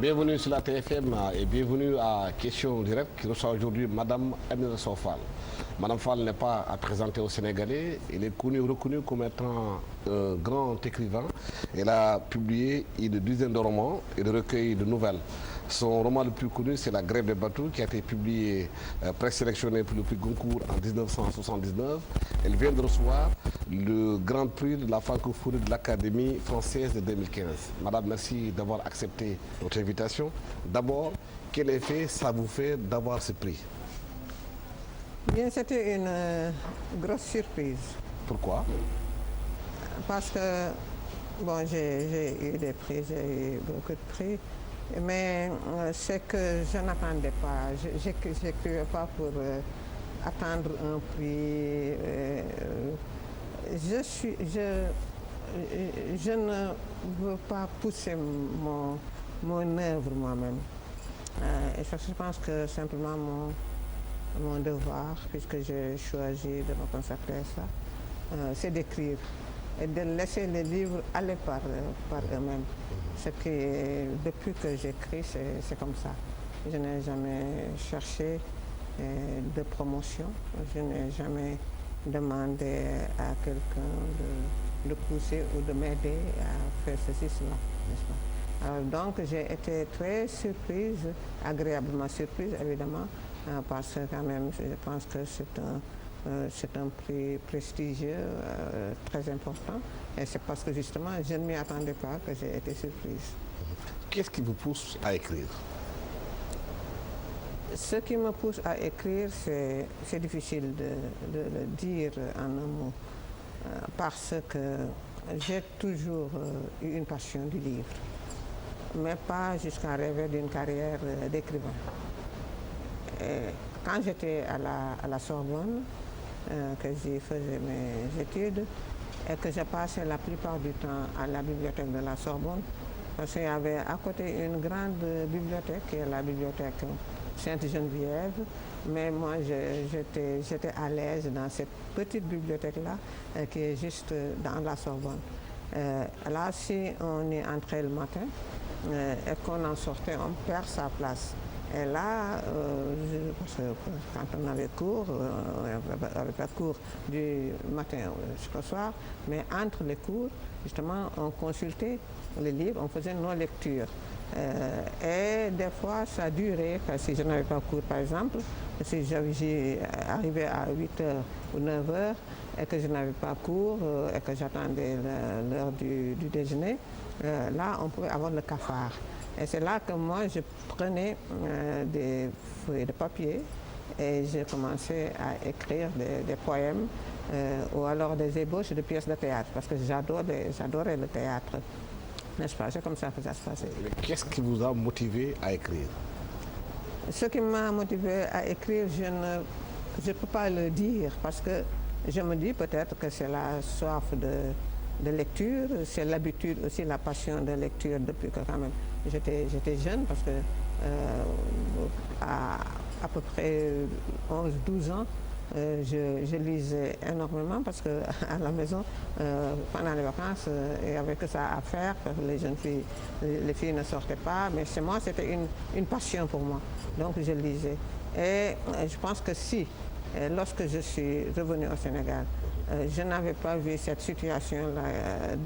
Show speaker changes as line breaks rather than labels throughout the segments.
Bienvenue sur la TFM et bienvenue à Question Directe qui reçoit aujourd'hui Madame Aminata Sow Fall. Madame Fall n'est pas à présenter aux Sénégalais, elle est reconnue comme étant un grand écrivain. Elle a publié une dizaine de romans et de recueils de nouvelles. Son roman le plus connu, c'est La Grève des bateaux, qui a été publié, présélectionné pour le prix Goncourt en 1979. Elle vient de recevoir le grand prix de la francophonie de l'Académie française de 2015. Madame, merci d'avoir accepté notre invitation. D'abord, quel effet ça vous fait d'avoir ce prix?
Bien, c'était une grosse surprise.
Pourquoi?
Parce que, bon, j'ai eu des prix, j'ai eu beaucoup de prix, mais c'est que je n'attendais pas. Je n'écrivais pas pour attendre un prix. Je ne veux pas pousser mon œuvre moi-même. Et je pense que simplement mon devoir, puisque j'ai choisi de me consacrer à ça, c'est d'écrire et de laisser les livres aller par eux-mêmes. Ce qui, depuis que j'écris, c'est comme ça. Je n'ai jamais cherché de promotion, je n'ai jamais demandé à quelqu'un de pousser ou de m'aider à faire ceci, cela, n'est-ce pas? Alors, donc j'ai été très surprise, agréablement surprise évidemment, parce que quand même je pense que c'est un prix prestigieux, très important, et c'est parce que justement je ne m'y attendais pas que j'ai été surprise.
Qu'est-ce qui vous pousse à écrire?
Ce qui me pousse à écrire, c'est difficile de le dire en un mot, parce que j'ai toujours eu une passion du livre, mais pas jusqu'à rêver d'une carrière d'écrivain. Quand j'étais à la Sorbonne, que j'y faisais mes études, et que j'ai passé la plupart du temps à la bibliothèque de la Sorbonne, parce qu'il y avait à côté une grande bibliothèque, qui est la bibliothèque Sainte-Geneviève, mais moi j'étais à l'aise dans cette petite bibliothèque-là, qui est juste dans la Sorbonne. Là, si on y entrait le matin et qu'on en sortait, on perd sa place. Et là, parce que quand on avait cours, on n'avait pas de cours du matin jusqu'au soir, mais entre les cours, justement, on consultait les livres, on faisait nos lectures. Et des fois, ça durait, si je n'avais pas cours par exemple, si j'arrivais à 8h ou 9h et que je n'avais pas cours et que j'attendais l'heure du déjeuner, là, on pouvait avoir le cafard. Et c'est là que moi, je prenais des feuilles de papier et j'ai commencé à écrire des poèmes ou alors des ébauches de pièces de théâtre, parce que j'adorais le théâtre. N'est-ce pas? C'est comme ça que ça se passait.
Mais qu'est-ce qui vous a motivé à écrire?
Ce qui m'a motivé à écrire, je ne peux pas le dire, parce que je me dis peut-être que c'est la soif de lecture, c'est l'habitude aussi, la passion de lecture depuis que quand même j'étais jeune, parce que à peu près 11-12 ans, je lisais énormément, parce qu'à la maison, pendant les vacances, il n'y avait que ça à faire. Les jeunes filles, les filles ne sortaient pas, mais chez moi, c'était une passion pour moi. Donc je lisais. Et je pense que si, lorsque je suis revenue au Sénégal, je n'avais pas vu cette situation-là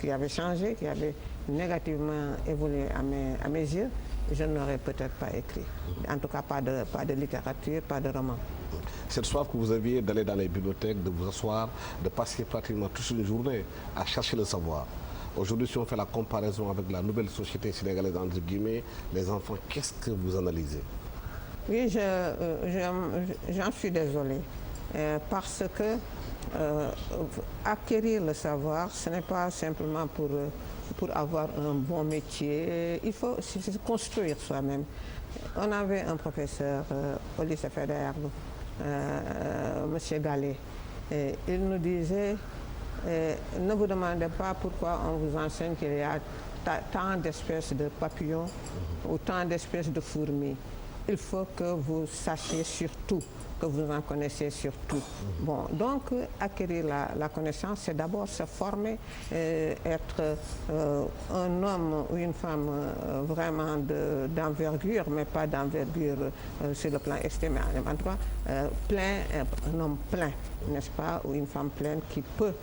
qui avait changé, qui avait négativement évolué à mes yeux, je n'aurais peut-être pas écrit. En tout cas, pas de littérature, pas de roman.
Cette soif que vous aviez d'aller dans les bibliothèques, de vous asseoir, de passer pratiquement toute une journée à chercher le savoir. Aujourd'hui, si on fait la comparaison avec la nouvelle société sénégalaise, entre guillemets, les enfants, qu'est-ce que vous analysez?
Oui, j'en suis désolée, parce que acquérir le savoir, ce n'est pas simplement pour avoir un bon métier, il faut se construire soi-même. On avait un professeur au lycée Faidherbe, M. Gallet, et il nous disait, ne vous demandez pas pourquoi on vous enseigne qu'il y a tant d'espèces de papillons ou tant d'espèces de fourmis. Il faut que vous sachiez surtout que vous en connaissez surtout. Bon, donc, acquérir la connaissance, c'est d'abord se former, être un homme ou une femme vraiment d'envergure, mais pas d'envergure sur le plan extérieur. En tout cas, un homme plein, n'est-ce pas, ou une femme pleine qui peut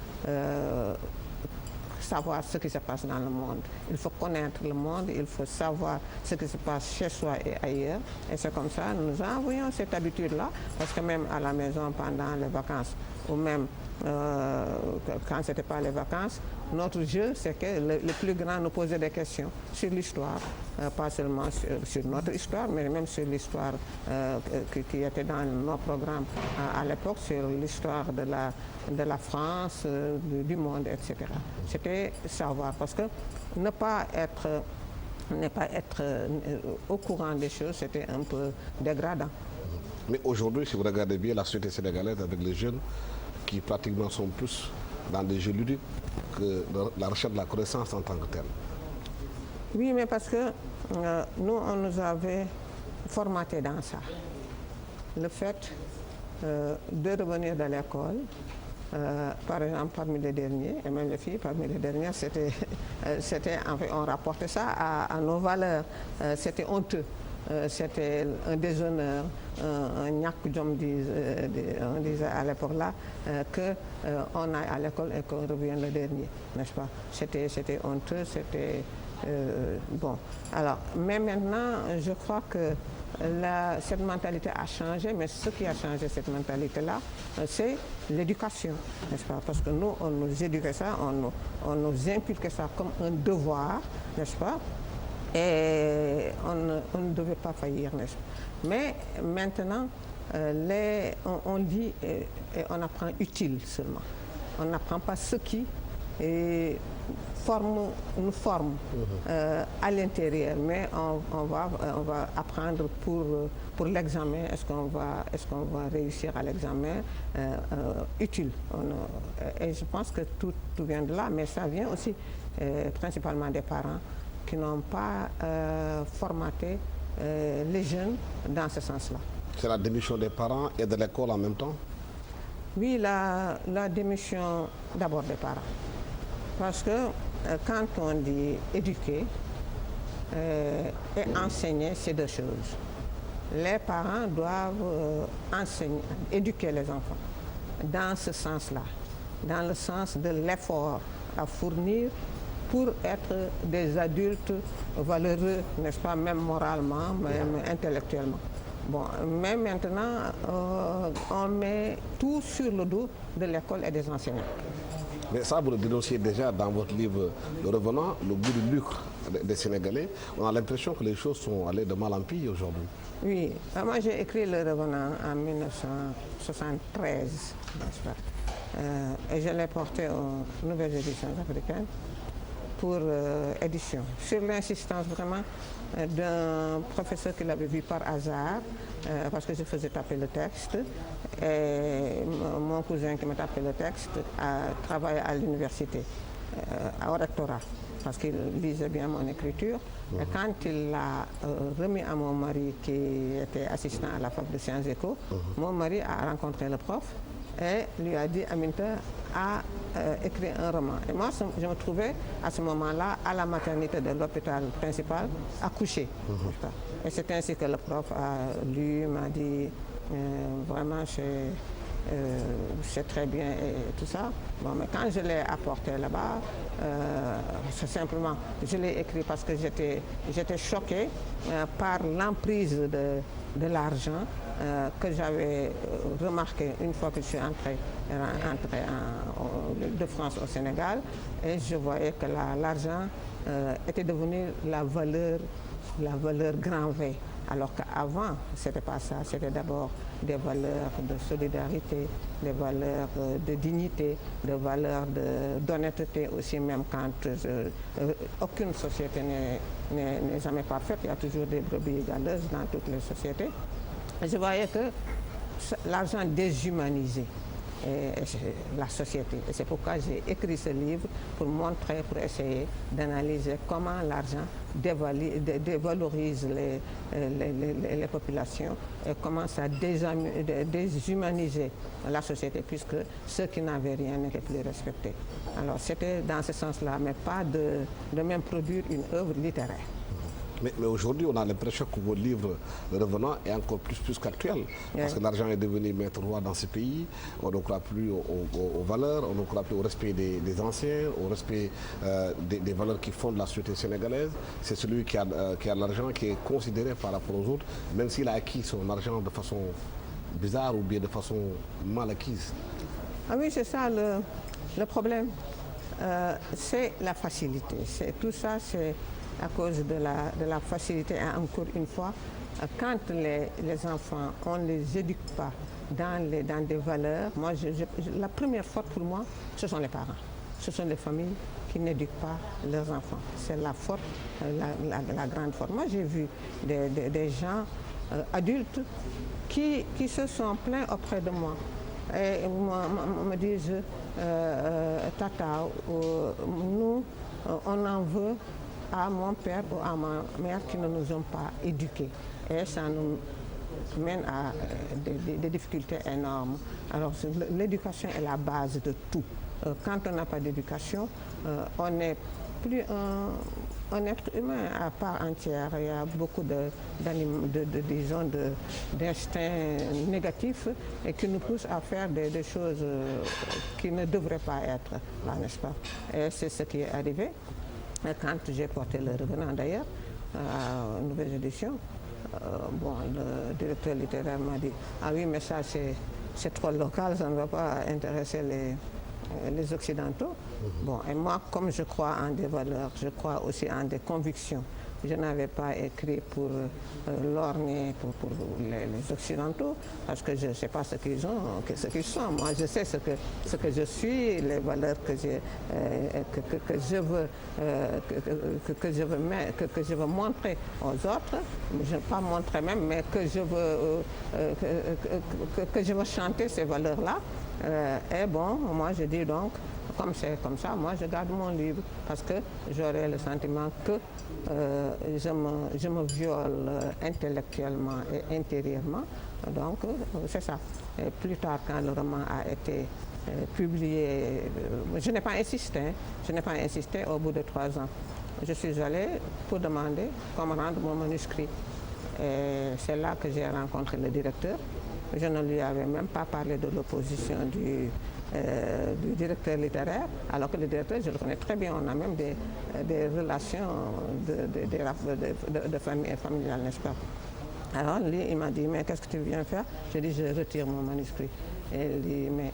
savoir ce qui se passe dans le monde. Il faut connaître le monde, il faut savoir ce qui se passe chez soi et ailleurs. Et c'est comme ça, nous envoyons cette habitude-là, parce que même à la maison pendant les vacances, ou même quand ce n'était pas les vacances, notre jeu, c'est que le plus grand nous posait des questions sur l'histoire, pas seulement sur notre histoire, mais même sur l'histoire qui était dans nos programmes à l'époque, sur l'histoire de la France, du monde, etc. C'était savoir, parce que ne pas être au courant des choses, c'était un peu dégradant.
Mais aujourd'hui, si vous regardez bien la société sénégalaise avec les jeunes qui pratiquement sont plus dans des jeux ludiques que la recherche de la connaissance en tant que telle.
Oui, mais parce que nous, on nous avait formaté dans ça. Le fait de revenir de l'école, par exemple parmi les derniers, et même les filles parmi les dernières, c'était en fait, on rapportait ça à nos valeurs. C'était honteux. C'était un déshonneur, un ñàkk jom, on disait à l'époque là, qu'on aille à l'école et qu'on revienne le dernier, n'est-ce pas? C'était honteux, c'était bon. Alors, mais maintenant, je crois que cette mentalité a changé, mais ce qui a changé cette mentalité-là, c'est l'éducation, n'est-ce pas? Parce que nous, on nous éduquait ça, on nous inculquait ça comme un devoir, n'est-ce pas? Et on ne devait pas faillir, n'est-ce pas? Mais maintenant, on dit et on apprend utile seulement. On n'apprend pas ce qui nous forme à l'intérieur, mais on va apprendre pour l'examen. Est-ce qu'on va réussir à l'examen utile? Et je pense que tout vient de là, mais ça vient aussi principalement des parents qui n'ont pas formaté les jeunes dans ce sens-là.
C'est la démission des parents et de l'école en même temps?
Oui, la démission d'abord des parents. Parce que quand on dit éduquer et enseigner, c'est deux choses. Les parents doivent éduquer les enfants dans ce sens-là, dans le sens de l'effort à fournir pour être des adultes valeureux, n'est-ce pas, même moralement, même intellectuellement. Bon, mais maintenant, on met tout sur le dos de l'école et des enseignants.
Mais ça, vous le dénonciez déjà dans votre livre Le Revenant, le goût du lucre des Sénégalais. On a l'impression que les choses sont allées de mal en pis aujourd'hui.
Oui, moi j'ai écrit Le Revenant en 1973, n'est-ce pas? Et je l'ai porté aux Nouvelles Éditions africaines pour édition, sur l'insistance vraiment d'un professeur qui l'avait vu par hasard, parce que je faisais taper le texte, et mon cousin qui m'a tapé le texte a travaillé à l'université, au rectorat, parce qu'il lisait bien mon écriture. Et quand il l'a remis à mon mari qui était assistant à la fac de Sciences Éco, mon mari a rencontré le prof et lui a dit: Aminta a écrit un roman. Et moi, je me trouvais à ce moment-là à la maternité de l'hôpital principal à coucher. Et c'est ainsi que le prof a lu, m'a dit vraiment c'est très bien et tout ça. Bon, mais quand je l'ai apporté là-bas, c'est simplement, je l'ai écrit parce que j'étais choquée par l'emprise de l'argent que j'avais remarqué une fois que je suis entrée de France au Sénégal, et je voyais que l'argent était devenu la valeur grand V. Alors qu'avant, ce n'était pas ça, c'était d'abord des valeurs de solidarité, des valeurs de dignité, des valeurs d'honnêteté aussi, même quand aucune société n'est jamais parfaite, il y a toujours des brebis galeuses dans toutes les sociétés. Et je voyais que l'argent déshumanisé et la société. Et c'est pourquoi j'ai écrit ce livre pour montrer, pour essayer d'analyser comment l'argent dévalorise les populations et comment ça déshumanisait la société puisque ceux qui n'avaient rien n'étaient plus respectés. Alors c'était dans ce sens-là, mais pas de même produire une œuvre littéraire.
Mais aujourd'hui, on a l'impression que votre livre, Le Revenant, est encore plus qu'actuel. Parce que l'argent est devenu maître roi dans ce pays. On ne croit plus aux valeurs, on ne croit plus au respect des anciens, au respect des valeurs qui fondent la société sénégalaise. C'est celui qui a l'argent qui est considéré par rapport aux autres, même s'il a acquis son argent de façon bizarre ou bien de façon mal acquise.
Ah oui, c'est ça le problème. C'est la facilité. Tout ça, c'est à cause de la facilité. Et encore une fois, quand les enfants, on ne les éduque pas dans des valeurs, la première faute pour moi, ce sont les parents. Ce sont les familles qui n'éduquent pas leurs enfants. C'est la faute, la grande faute. Moi, j'ai vu des gens adultes qui se sont plaints auprès de moi. Et me disent, Tata, nous, on en veut à mon père ou à ma mère qui ne nous ont pas éduqués. Et ça nous mène à des difficultés énormes. Alors l'éducation est la base de tout. Quand on n'a pas d'éducation, on n'est plus un être humain à part entière. Il y a beaucoup d'instincts négatifs et qui nous poussent à faire des choses qui ne devraient pas être là, n'est-ce pas? Et c'est ce qui est arrivé. Quand j'ai porté Le Revenant d'ailleurs, à une nouvelle édition, le directeur littéraire m'a dit « Ah oui, mais ça c'est trop local, ça ne va pas intéresser les Occidentaux. » Bon, et moi, comme je crois en des valeurs, je crois aussi en des convictions. Je n'avais pas écrit pour lorgner pour les Occidentaux, parce que je ne sais pas ce qu'ils ont, ce qu'ils sont. Moi, je sais ce que je suis, les valeurs que je veux montrer aux autres. Je ne veux pas montrer même, mais que je veux chanter ces valeurs-là. Et bon, moi, je dis donc, comme c'est comme ça, moi je garde mon livre parce que j'aurais le sentiment que je me viole intellectuellement et intérieurement. Donc c'est ça. Et plus tard, quand le roman a été publié, je n'ai pas insisté. Je n'ai pas insisté au bout de 3 ans. Je suis allée pour demander qu'on me rende mon manuscrit. Et c'est là que j'ai rencontré le directeur. Je ne lui avais même pas parlé de l'opposition du directeur littéraire, alors que le directeur, je le connais très bien, on a même des relations de famille familiale, n'est-ce pas? Alors lui, il m'a dit, mais qu'est-ce que tu viens faire? J'ai dit, je retire mon manuscrit. Et il dit, mais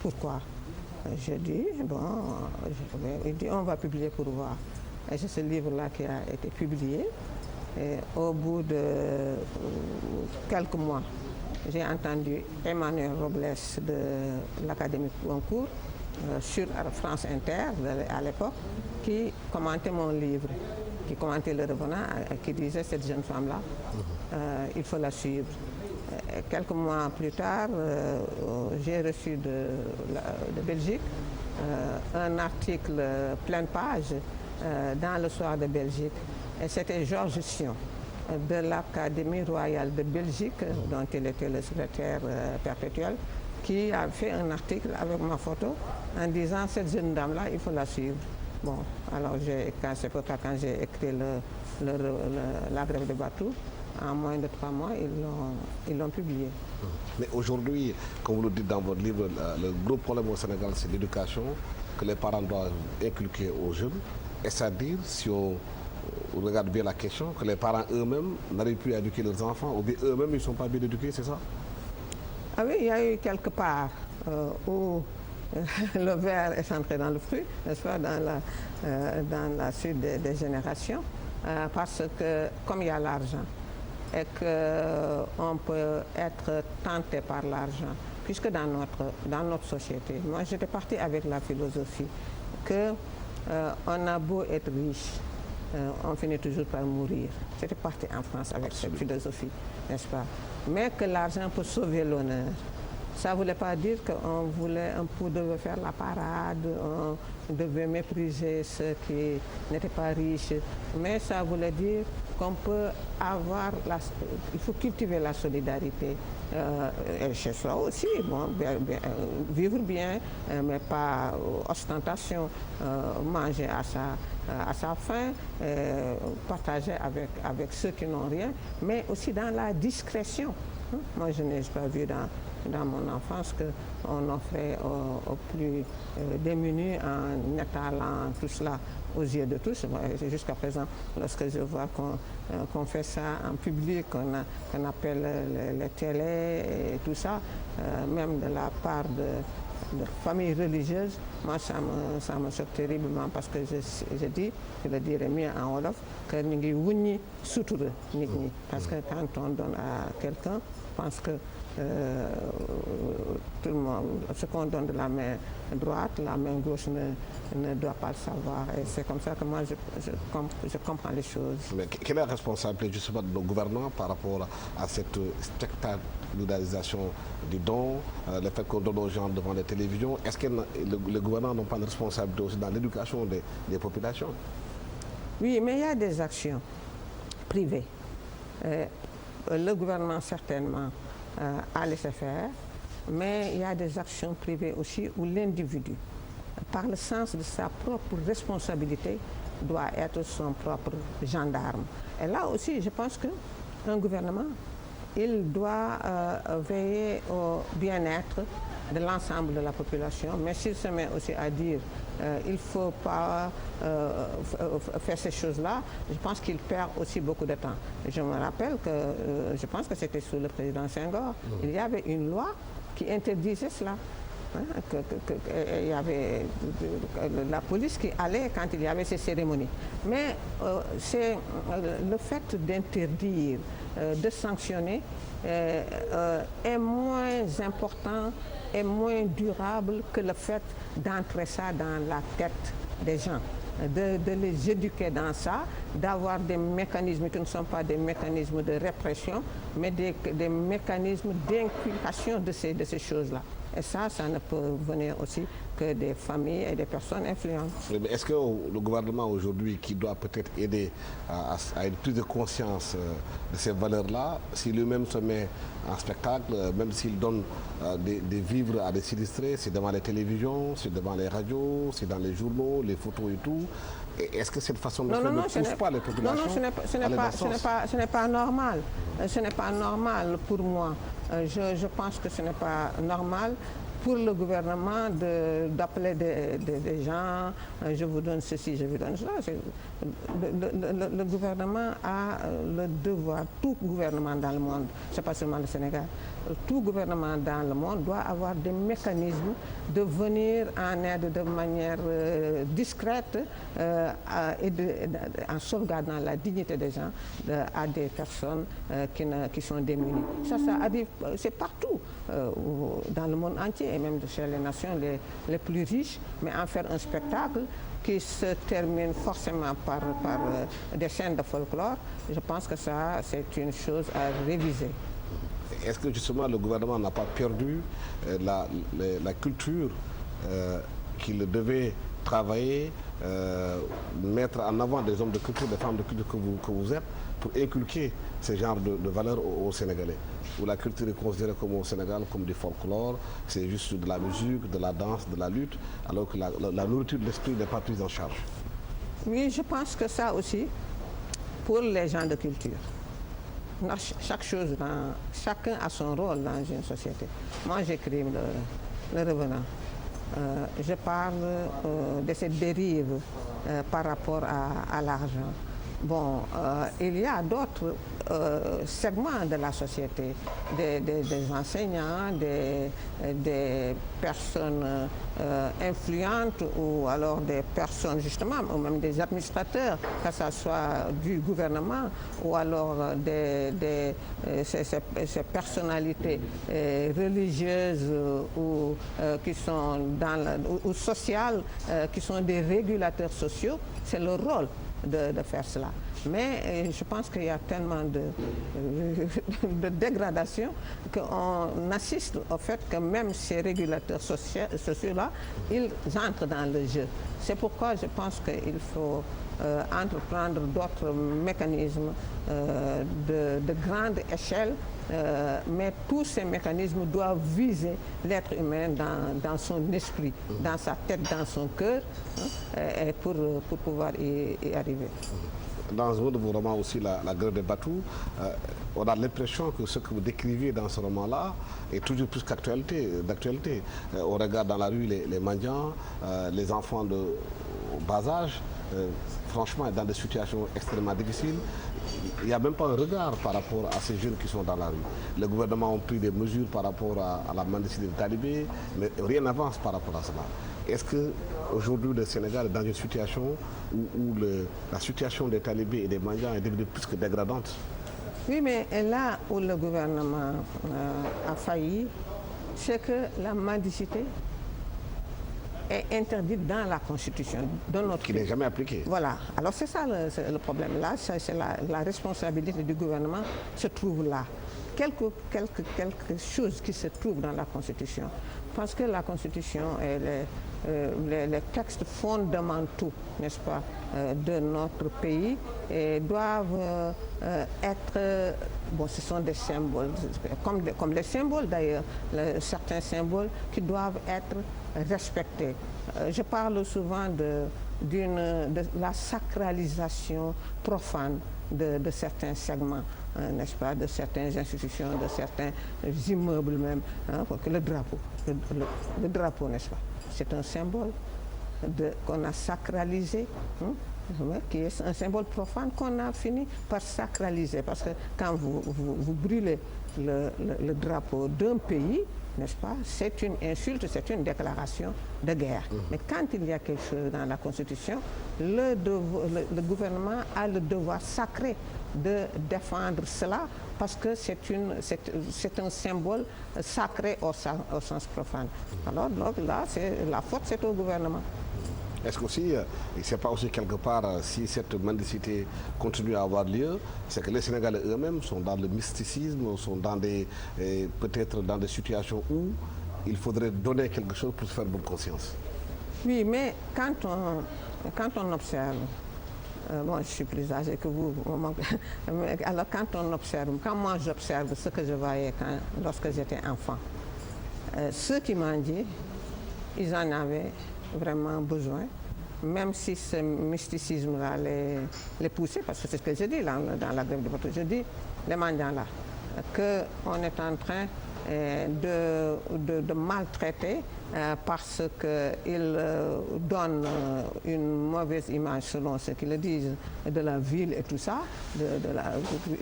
pourquoi? J'ai dit, il dit, on va publier pour voir. Et c'est ce livre-là qui a été publié. Et au bout de quelques mois, j'ai entendu Emmanuel Robles de l'Académie Goncourt sur France Inter à l'époque qui commentait mon livre, qui commentait Le Revenant, qui disait cette jeune femme-là, il faut la suivre. Et quelques mois plus tard, j'ai reçu de Belgique un article pleine page dans le Soir de Belgique. Et c'était Georges Sion de l'Académie royale de Belgique, dont il était le secrétaire perpétuel, qui a fait un article avec ma photo en disant « cette jeune dame-là, il faut la suivre ». Bon, alors c'est pourquoi quand j'ai écrit La Grève de Batou, en moins de 3 mois, ils l'ont publié.
Mais aujourd'hui, comme vous le dites dans votre livre, le gros problème au Sénégal, c'est l'éducation que les parents doivent inculquer aux jeunes. Est-ce à dire, si on regarde bien la question, que les parents eux-mêmes n'arrivent plus à éduquer leurs enfants, ou bien eux-mêmes ils ne sont pas bien éduqués, c'est ça?
Ah oui, il y a eu quelque part où le verre est entré dans le fruit, n'est-ce pas, dans la suite des générations, parce que comme il y a l'argent et qu'on peut être tenté par l'argent, puisque dans notre société, moi j'étais partie avec la philosophie que on a beau être riche, on finit toujours par mourir. J'étais partie en France avec cette philosophie, n'est-ce pas? Mais que l'argent peut sauver l'honneur. Ça ne voulait pas dire qu'on voulait un peu de faire la parade, on devait mépriser ceux qui n'étaient pas riches, mais ça voulait dire qu'on peut avoir, il faut cultiver la solidarité chez soi aussi, bon, vivre bien, mais pas ostentation, manger à sa faim, partager avec ceux qui n'ont rien, mais aussi dans la discrétion. Moi, je n'ai pas vu dans mon enfance qu'on offrait aux plus démunis en étalant tout cela aux yeux de tous. Jusqu'à présent, lorsque je vois qu'on fait ça en public, qu'on appelle les télés et tout ça, même de la part de familles religieuses, moi ça me choque terriblement parce que je dis, je le dirais mieux en wolof, que ñu ngi wuññi sutura nit ñi. Parce que quand on donne à quelqu'un, je pense que tout le monde, ce qu'on donne de la main droite, la main gauche ne doit pas le savoir. Et c'est comme ça que moi je comprends les choses.
Mais quelle est la responsabilité justement de nos gouvernants par rapport à cette spectacularisation du don, le fait qu'on donne aux gens devant les télévisions? Est-ce que les gouvernants n'ont pas une responsabilité aussi dans l'éducation des populations?
Oui, mais il y a des actions privées. Le gouvernement certainement a laissé faire, mais il y a des actions privées aussi où l'individu, par le sens de sa propre responsabilité, doit être son propre gendarme. Et là aussi, je pense qu'un gouvernement, il doit veiller au bien-être de l'ensemble de la population, mais s'il se met aussi à dire il ne faut pas faire ces choses-là, je pense qu'il perd aussi beaucoup de temps. Je me rappelle que, je pense que c'était sous le président Senghor, il y avait une loi qui interdisait cela. Il y avait la police qui allait quand il y avait ces cérémonies. Mais c'est le fait d'interdire, de sanctionner est moins important et moins durable que le fait d'entrer ça dans la tête des gens, de les éduquer dans ça, d'avoir des mécanismes qui ne sont pas des mécanismes de répression, mais des mécanismes d'inculcation de ces choses-là. Et ça ne peut venir aussi que des familles et des personnes influentes.
Est-ce que le gouvernement aujourd'hui, qui doit peut-être aider à une prise de conscience de ces valeurs-là, si lui-même se met en spectacle, même s'il donne des vivres à des sinistrés, c'est devant les télévisions, c'est devant les radios, c'est dans les journaux, les photos et tout, est-ce que cette façon de faire ne pousse pas les populations?
Non, ce n'est pas normal. Ce n'est pas normal pour moi. Je pense que ce n'est pas normal pour le gouvernement d'appeler des gens, je vous donne ceci, je vous donne cela. Le gouvernement a le devoir, tout gouvernement dans le monde, ce n'est pas seulement le Sénégal, tout gouvernement dans le monde doit avoir des mécanismes de venir en aide de manière discrète et en sauvegardant la dignité des gens à des personnes qui sont démunies. Ça arrive, c'est partout dans le monde entier et même chez les nations les plus riches, mais en faire un spectacle qui se termine forcément par des scènes de folklore, je pense que ça, c'est une chose à réviser.
Est-ce que justement le gouvernement n'a pas perdu la culture qu'il devait travailler, mettre en avant des hommes de culture, des femmes de culture que vous êtes, pour inculquer ce genre de valeurs aux Sénégalais? Où la culture est considérée comme au Sénégal comme du folklore, c'est juste de la musique, de la danse, de la lutte, alors que la nourriture de l'esprit n'est pas prise en charge.
Oui, je pense que ça aussi, pour les gens de culture. Chaque chose, chacun a son rôle dans une société. Moi, j'écris le revenant. Je parle de cette dérive par rapport à l'argent. Bon, il y a d'autres segments de la société, des enseignants, des personnes influentes ou alors des personnes justement, ou même des administrateurs, que ce soit du gouvernement ou alors ces personnalités religieuses ou qui sont ou sociales, qui sont des régulateurs sociaux. C'est leur rôle de faire cela. Mais je pense qu'il y a tellement de dégradation qu'on assiste au fait que même ces régulateurs sociaux-là, ils entrent dans le jeu. C'est pourquoi je pense qu'il faut entreprendre d'autres mécanismes de grande échelle, mais tous ces mécanismes doivent viser l'être humain dans son esprit, dans sa tête, dans son cœur, et pour pouvoir y arriver.
Dans un de vos romans aussi, La Grève des Batous, on a l'impression que ce que vous décrivez dans ce roman-là est toujours plus d'actualité. On regarde dans la rue les mendiants, les enfants de bas âge, franchement, dans des situations extrêmement difficiles. Il n'y a même pas un regard par rapport à ces jeunes qui sont dans la rue. Le gouvernement a pris des mesures par rapport à la mendicité des talibés, mais rien n'avance par rapport à cela. Est-ce qu'aujourd'hui le Sénégal est dans une situation où la situation des talibés et des mendiants est devenue plus que dégradante?
Oui, mais là où le gouvernement a failli, c'est que la mendicité est interdite dans la Constitution de notre
Qui n'est jamais appliquée.
Voilà. Alors c'est ça le problème. Là, c'est la responsabilité du gouvernement se trouve là. Quelque chose qui se trouve dans la Constitution. Parce que la Constitution et les textes fondamentaux, n'est-ce pas, de notre pays doivent être, bon, ce sont des symboles, comme les symboles d'ailleurs, certains symboles qui doivent être respectés. Je parle souvent de la sacralisation profane de certains segments, n'est-ce pas, de certaines institutions, de certains immeubles même, le drapeau. Le drapeau, n'est-ce pas, c'est un symbole qu'on a sacralisé, qui est un symbole profane qu'on a fini par sacraliser. Parce que quand vous brûlez le drapeau d'un pays, n'est-ce pas, c'est une insulte, c'est une déclaration de guerre. Mais quand il y a quelque chose dans la Constitution, le gouvernement a le devoir sacré de défendre cela parce que c'est un symbole sacré au sens profane. Alors là, la faute, c'est au gouvernement.
Est-ce qu'aussi, il ne sait pas aussi quelque part, si cette mendicité continue à avoir lieu, c'est que les Sénégalais eux-mêmes sont dans le mysticisme, sont dans peut-être dans des situations où il faudrait donner quelque chose pour se faire bonne conscience.
Oui, mais quand on observe, bon, je suis plus âgée que vous, alors quand moi j'observe ce que je voyais lorsque j'étais enfant, ceux qui mendiaient, ils en avaient vraiment besoin, même si ce mysticisme-là les poussait, parce que c'est ce que je dis là, dans la grève de Batous, je dis, les mendiants-là, qu'on est en train de maltraiter parce qu'ils donnent une mauvaise image, selon ce qu'ils disent, de la ville et tout ça,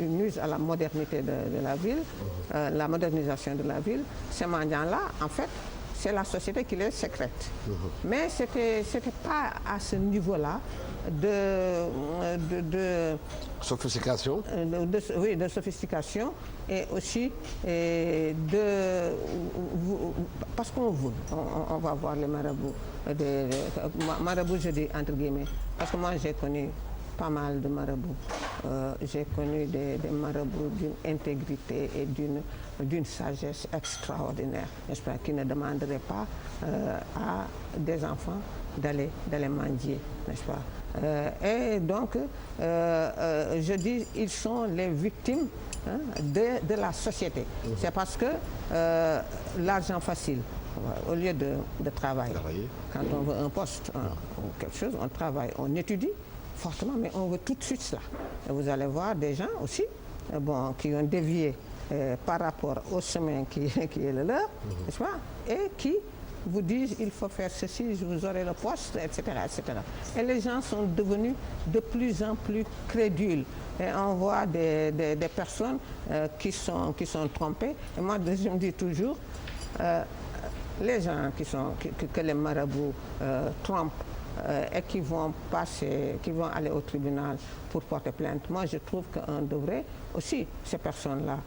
ils nuisent à la modernité de la ville, la modernisation de la ville. Ces mendiants-là, en fait, c'est la société qui les sécrète. Mais c'était pas à ce niveau-là de
sophistication.
Oui, de sophistication et aussi parce qu'on veut, on va voir les marabouts. Marabouts, je dis entre guillemets, parce que moi j'ai connu pas mal de marabouts. J'ai connu des marabouts d'une intégrité et d'une sagesse extraordinaire, n'est-ce pas, qui ne demanderaient pas à des enfants d'aller mendier, n'est-ce pas. Et donc, je dis, ils sont les victimes de la société. C'est parce que l'argent facile, au lieu de travailler, quand on veut un poste ou quelque chose, on travaille, on étudie fortement, mais on veut tout de suite cela. Et vous allez voir des gens aussi qui ont dévié par rapport au chemin qui est le leur, n'est-ce pas, et qui vous disent il faut faire ceci, vous aurez le poste, etc., etc. Et les gens sont devenus de plus en plus crédules. Et on voit des personnes qui sont trompées. Et moi, je me dis toujours, les gens que les marabouts trompent et qui vont aller au tribunal pour porter plainte. Moi, je trouve qu'on devrait aussi, ces personnes-là,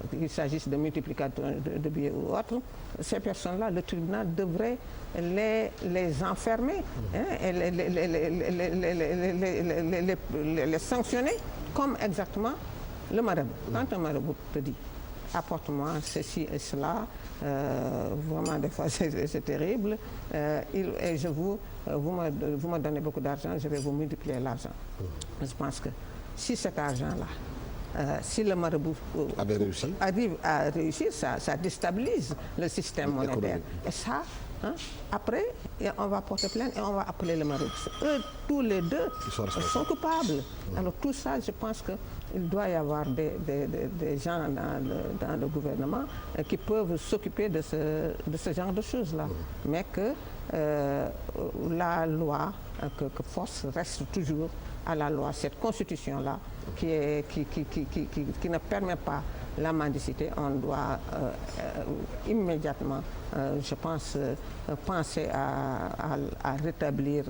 qu'il s'agisse de multiplicateurs de billets ou autres, ces personnes-là, le tribunal devrait les enfermer, et les sanctionner comme exactement le marabout. Quand un marabout te dit apporte-moi ceci et cela, vraiment des fois c'est terrible, et vous me donnez beaucoup d'argent, je vais vous multiplier l'argent. Je pense que si cet argent-là, si le marabout arrive à réussir, ça déstabilise le système monétaire. Et ça, après, on va porter plainte et on va appeler le marabout. Eux, tous les deux, sont coupables. Alors tout ça, je pense qu'il doit y avoir des gens dans le gouvernement qui peuvent s'occuper de ce genre de choses-là. Mais que la loi, que force reste toujours à la loi, cette constitution-là qui ne permet pas la mendicité, on doit immédiatement, je pense, penser à rétablir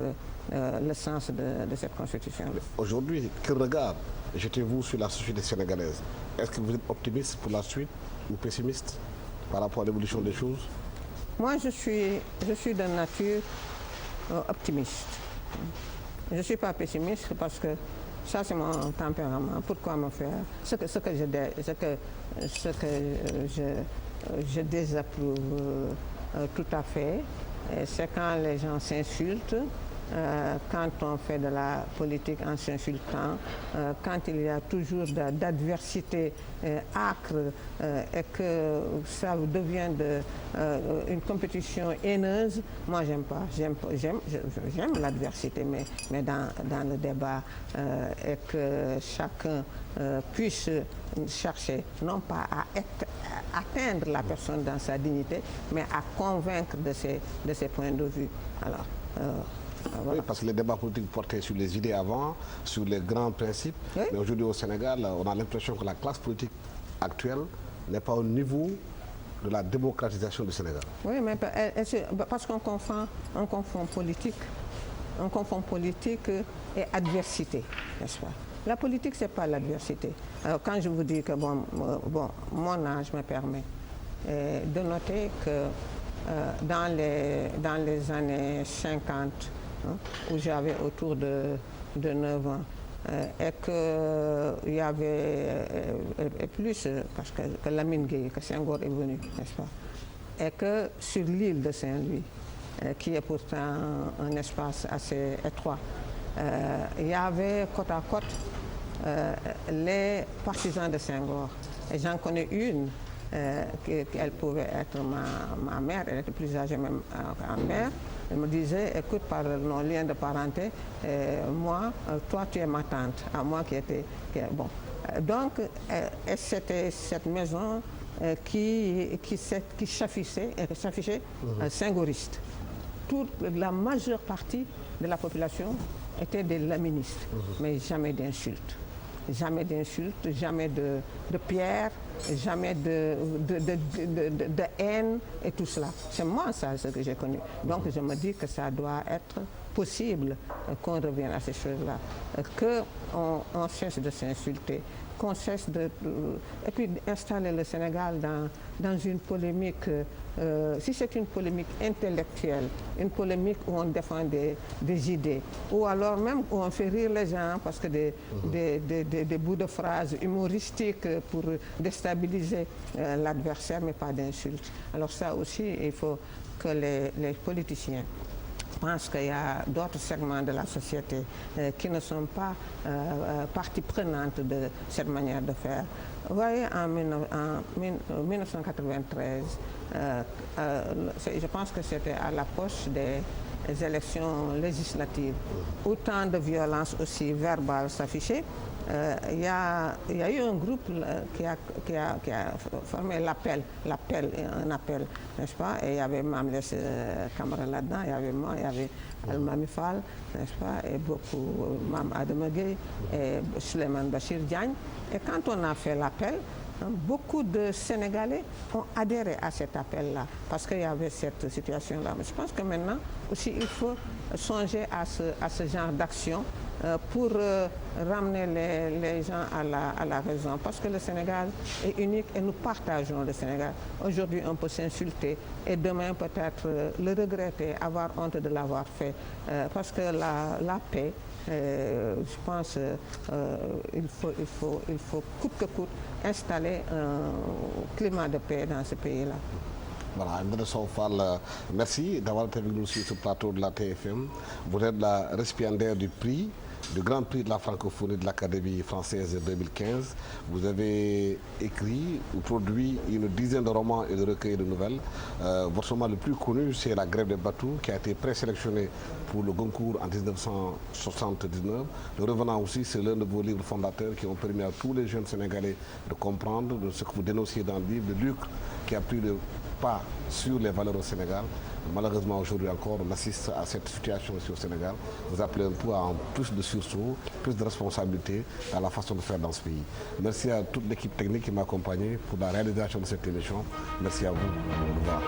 le sens de cette constitution.
Aujourd'hui, quel regard jetez-vous sur la société sénégalaise? Est-ce que vous êtes optimiste pour la suite ou pessimiste par rapport à l'évolution des choses?
Moi, je suis de nature optimiste. Je ne suis pas pessimiste parce que ça, c'est mon tempérament. Pourquoi me faire ce que je désapprouve tout à fait, c'est quand les gens s'insultent, quand on fait de la politique en s'insultant, quand il y a toujours d'adversité âcre et que ça devient une compétition haineuse. Moi, j'aime pas. J'aime l'adversité, mais dans le débat, et que chacun puisse chercher non pas à atteindre la personne dans sa dignité, mais à convaincre de ses points de vue. Alors, voilà.
Oui, parce que les débats politiques portaient sur les idées avant, sur les grands principes. Oui. Mais aujourd'hui au Sénégal, on a l'impression que la classe politique actuelle n'est pas au niveau de la démocratisation du Sénégal.
Oui, mais parce qu'on confond politique. On confond politique et adversité, n'est-ce pas? La politique, ce n'est pas l'adversité. Alors, quand je vous dis que mon âge me permet de noter que dans les années 50, où j'avais autour de 9 ans, et qu'il y avait plus, parce que Lamine Gueye, que Senghor est venu, n'est-ce pas? Et que sur l'île de Saint-Louis, qui est pourtant un espace assez étroit, il y avait côte à côte les partisans de Senghor. Et j'en connais une, qu'elle pouvait être ma mère, elle était plus âgée même en mère. Elle me disait, écoute, par nos liens de parenté, moi, toi tu es ma tante, à moi qui était... bon. Donc, c'était cette maison qui s'affichait senghoriste. La majeure partie de la population était des laministes, mais jamais d'insultes. Jamais d'insultes, jamais de pierres, jamais de haine et tout cela. C'est moi ça, ce que j'ai connu. Donc je me dis que ça doit être possible qu'on revienne à ces choses-là, qu'on cesse de s'insulter, qu'on cesse et puis installer le Sénégal dans une polémique, si c'est une polémique intellectuelle, une polémique où on défend des idées, ou alors même où on fait rire les gens parce que des bouts de phrases humoristiques pour déstabiliser l'adversaire, mais pas d'insultes. Alors ça aussi, il faut que les politiciens pensent qu'il y a d'autres segments de la société qui ne sont pas partie prenante de cette manière de faire. Vous voyez, en 1993, je pense que c'était à l'approche des élections législatives, où tant de violence aussi verbale s'affichait. Il y a eu un groupe qui a formé l'appel, un appel, n'est-ce pas? Et il y avait Mamles Camara là-dedans, il y avait moi, il y avait Almami Fall, n'est-ce pas? Et beaucoup, Mam Adama Gueye et Suleiman Bachir Diagne. Et quand on a fait l'appel, beaucoup de Sénégalais ont adhéré à cet appel-là parce qu'il y avait cette situation-là. Mais je pense que maintenant aussi il faut songer à ce genre d'action pour ramener les gens à la raison. Parce que le Sénégal est unique et nous partageons le Sénégal. Aujourd'hui, on peut s'insulter et demain peut-être le regretter, avoir honte de l'avoir fait. Parce que la paix, je pense il faut coûte que coûte installer un climat de paix dans ce pays-là.
Voilà, Aminata Sow Fall, merci d'avoir été avec nous sur ce plateau de la TFM. Vous êtes la récipiendaire du Grand Prix de la francophonie de l'Académie française de 2015. Vous avez écrit ou produit une dizaine de romans et de recueils de nouvelles. Votre roman le plus connu, c'est La Grève des Batous, qui a été présélectionné pour le Goncourt en 1979. Le Revenant aussi, c'est l'un de vos livres fondateurs qui ont permis à tous les jeunes Sénégalais de comprendre de ce que vous dénonciez dans le livre, de lucre qui a pris le pas sur les valeurs au Sénégal. Malheureusement, aujourd'hui encore, on assiste à cette situation ici au Sénégal. Vous appelez un peu à plus de sursaut, plus de responsabilité dans la façon de faire dans ce pays. Merci à toute l'équipe technique qui m'a accompagné pour la réalisation de cette émission. Merci à vous. Au revoir.